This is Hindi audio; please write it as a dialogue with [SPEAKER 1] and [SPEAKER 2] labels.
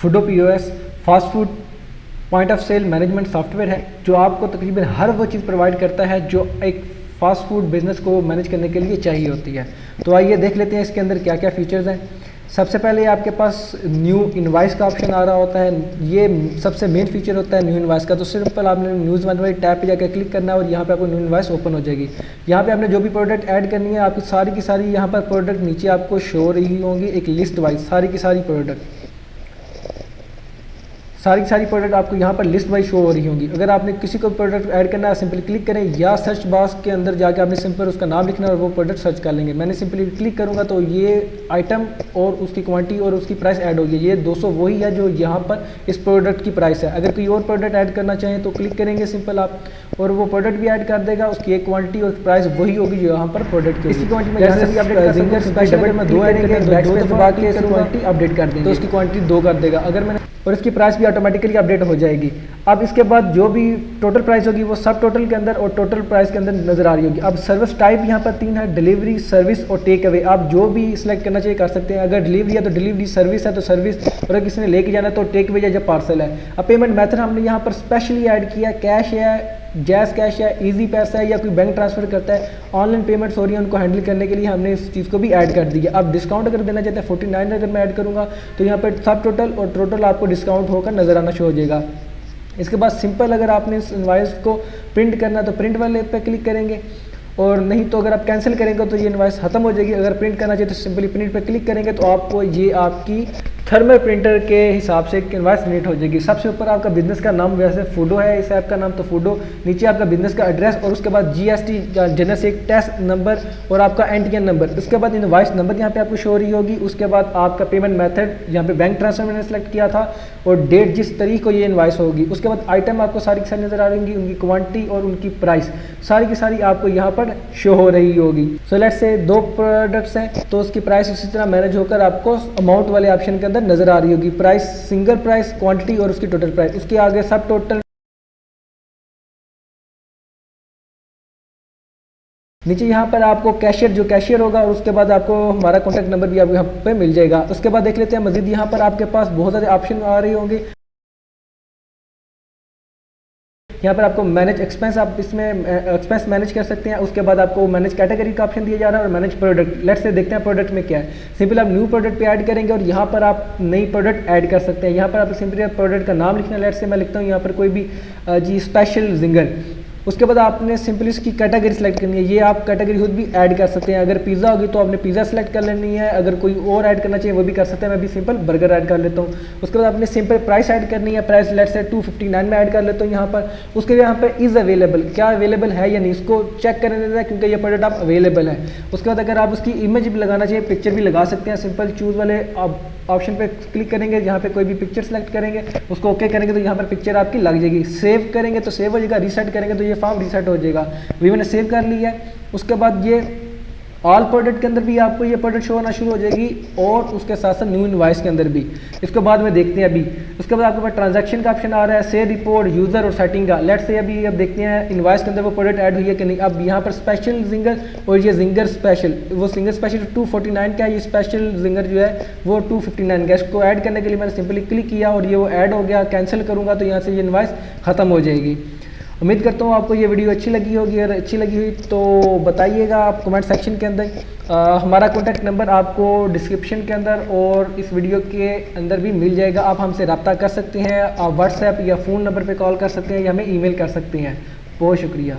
[SPEAKER 1] फूडो POS fast food point of sale management software है जो आपको तकरीबन हर वो चीज़ प्रोवाइड करता है जो एक फास्ट फूड बिजनेस को मैनेज करने के लिए चाहिए होती है। तो आइए देख लेते हैं इसके अंदर क्या क्या फीचर्स हैं। सबसे पहले आपके पास न्यू इनवाइस का ऑप्शन आ रहा होता है, ये सबसे मेन फीचर होता है न्यू इनवाइस का। तो सिंपल आपने न्यूज़ वाले टैब पे जाकर क्लिक करना है और यहाँ पे आपको न्यू इनवाइस ओपन हो जाएगी। यहाँ पे आपने जो भी प्रोडक्ट ऐड करनी है आपकी सारी की सारी यहाँ पर प्रोडक्ट नीचे आपको शो हो रही होंगी एक लिस्ट वाइज, सारी की सारी प्रोडक्ट आपको यहाँ पर लिस्ट वाइज शो हो रही होंगी। अगर आपने किसी को प्रोडक्ट ऐड करना है सिंपली क्लिक करें या सर्च बॉक्स के अंदर जाके आपने सिंपल उसका नाम लिखना है और वो प्रोडक्ट सर्च कर लेंगे। मैंने सिंपली क्लिक करूँगा तो ये आइटम और उसकी क्वांटिटी और उसकी प्राइस ऐड होगी। ये 200 वही है जो यहाँ पर इस प्रोडक्ट की प्राइस है। अगर कोई और प्रोडक्ट ऐड करना चाहें तो क्लिक करेंगे सिंपल आप और वो प्रोडक्ट भी ऐड कर देगा, उसकी एक क्वांटिटी और प्राइस वही होगी जो यहाँ पर प्रोडक्ट की। इसी क्वांटिटी में जैसे भी अपडेट कर देंगे तो उसकी क्वांटिटी 2 कर देगा अगर मैंने, और इसकी प्राइस भी ऑटोमेटिकली अपडेट हो जाएगी। अब इसके बाद जो भी टोटल प्राइस होगी वो सब टोटल के अंदर और टोटल प्राइस के अंदर नजर आ रही होगी। अब सर्विस टाइप यहाँ पर 3 है, डिलीवरी, सर्विस और टेक अवे। आप जो भी सिलेक्ट करना चाहिए कर सकते हैं। अगर डिलीवरी है तो डिलीवरी, सर्विस है तो सर्विस, और अगर किसी ने लेके जाना तो टेक अवे या पार्सल है। अब पेमेंट मेथड हमने यहाँ पर स्पेशली ऐड किया, कैश है, जैज़ कैश है, इजी पैसा है या कोई बैंक ट्रांसफर करता है, ऑनलाइन पेमेंट्स हो रही है उनको हैंडल करने के लिए हमने इस चीज़ को भी ऐड कर दिया। अब डिस्काउंट अगर देना चाहते हैं 49 अगर मैं ऐड करूँगा तो यहाँ पर सब टोटल और टोटल आपको डिस्काउंट होकर नजर आना शुरू हो जाएगा। इसके बाद सिंपल अगर आपने इस इनवाइस को प्रिंट करना है तो प्रिंट वाले पे क्लिक करेंगे और नहीं तो अगर आप कैंसिल करेंगे तो ये इनवाइस खत्म हो जाएगी। अगर प्रिंट करना चाहिए तो सिंपली प्रिंट पे क्लिक करेंगे तो आपको ये आपकी थर्मल प्रिंटर के हिसाब से एक इनवाइस प्रिंट हो जाएगी। सबसे ऊपर आपका बिजनेस का नाम, वैसे फूडो है इस ऐप का नाम तो फूडो, नीचे आपका बिजनेस का एड्रेस और उसके बाद GST जनरल से एक टैक्स नंबर और आपका NTN नंबर। उसके बाद इनवाइस नंबर यहाँ पे आपको शो हो रही होगी। उसके बाद आपका पेमेंट मेथड, यहाँ पे बैंक ट्रांसफर मैंने सेलेक्ट किया था और डेट जिस तारीख को ये इनवाइस होगी। उसके बाद आइटम आपको सारी की सारी नजर आ रही होंगी, उनकी क्वांटिटी और उनकी प्राइस सारी की सारी आपको यहाँ पर शो हो रही होगी। सो लेट्स से 2 प्रोडक्ट्स हैं तो उसकी प्राइस इसी तरह मैनेज होकर आपको अमाउंट वाले ऑप्शन के अंदर नजर आ रही होगी। प्राइस, सिंगल प्राइस, क्वांटिटी और उसकी टोटल प्राइस। उसके आगे सब टोटल नीचे यहाँ पर आपको कैशियर जो कैशियर होगा और उसके बाद आपको हमारा कॉन्टैक्ट नंबर भी आपको यहाँ पे मिल जाएगा। उसके बाद देख लेते हैं मजीद यहाँ पर आपके पास बहुत सारे ऑप्शन आ रहे होंगे। यहाँ पर आपको मैनेज एक्सपेंस, आप इसमें एक्सपेंस मैनेज कर सकते हैं। उसके बाद आपको मैनेज कैटेगरी का ऑप्शन दिया जा रहा है और मैनेज प्रोडक्ट। लेट्स से देखते हैं प्रोडक्ट में क्या है। सिंपल आप न्यू प्रोडक्ट पे ऐड करेंगे और यहाँ पर आप नई प्रोडक्ट ऐड कर सकते हैं। यहाँ पर आप सिंपली प्रोडक्ट का नाम लिखना है। लेट्स से मैं लिखता हूँ यहाँ पर कोई भी जी स्पेशल जिंगर। उसके बाद आपने सिंपली इसकी कैटेगरी सेलेक्ट करनी है। ये आप कैटेगरी खुद भी ऐड कर सकते हैं। अगर पिज़्ज़ा होगी तो आपने पिज़्ज़ा सेलेक्ट कर लेनी है। अगर कोई और ऐड करना चाहिए वो भी कर सकते हैं। मैं भी सिंपल बर्गर ऐड कर लेता हूँ। उसके बाद आपने सिंपल प्राइस ऐड करनी है। प्राइस लेट्स से 259 में ऐड कर लेता हूँ यहाँ पर। उसके बाद यहाँ पर इज़ अवेलेबल, क्या अवेलेबल है या नहीं, इसको चेक करने देना है क्योंकि ये प्रोडक्ट आप अवेलेबल है। उसके बाद अगर आप उसकी इमेज भी लगाना चाहिए, पिक्चर भी लगा सकते हैं। सिंपल चूज़ वाले ऑप्शन पे क्लिक करेंगे, यहाँ पे कोई भी पिक्चर सेलेक्ट करेंगे, उसको ओके करेंगे तो यहाँ पर पिक्चर आपकी लग जाएगी। सेव करेंगे तो सेव हो जाएगा, रीसेट करेंगे तो ये फॉर्म रीसेट हो जाएगा। अभी मैंने सेव कर लिया है। उसके बाद ये ऑल प्रोडक्ट के अंदर भी आपको ये प्रोडक्ट शो होना शुरू हो जाएगी और उसके साथ साथ न्यू इनवाइस के अंदर भी। इसके बाद में देखते हैं अभी उसके बाद आपके पास ट्रांजैक्शन का ऑप्शन आ रहा है, से रिपोर्ट, यूज़र और सेटिंग का। लेट्स से अभी अब देखते हैं इनवाइस के अंदर वो प्रोडक्ट ऐड हुई है कि नहीं। अब यहाँ पर स्पेशल जिंगर और ये जिंगर स्पेशल, वो सिंगर स्पेशल 249 का है, ये स्पेशल जिंगर जो है वो 259 का। इसको ऐड करने के लिए मैंने सिंपली क्लिक किया और ये वो ऐड हो गया। कैंसिल करूँगा तो यहाँ से ये इनवाइस ख़त्म हो जाएगी। उम्मीद करता हूँ आपको ये वीडियो अच्छी लगी होगी। अगर अच्छी लगी हुई तो बताइएगा आप कमेंट सेक्शन के अंदर। हमारा कॉन्टैक्ट नंबर आपको डिस्क्रिप्शन के अंदर और इस वीडियो के अंदर भी मिल जाएगा। आप हमसे रब्ता कर सकते हैं, आप व्हाट्सएप या फ़ोन नंबर पे कॉल कर सकते हैं या हमें ईमेल कर सकते हैं। बहुत शुक्रिया।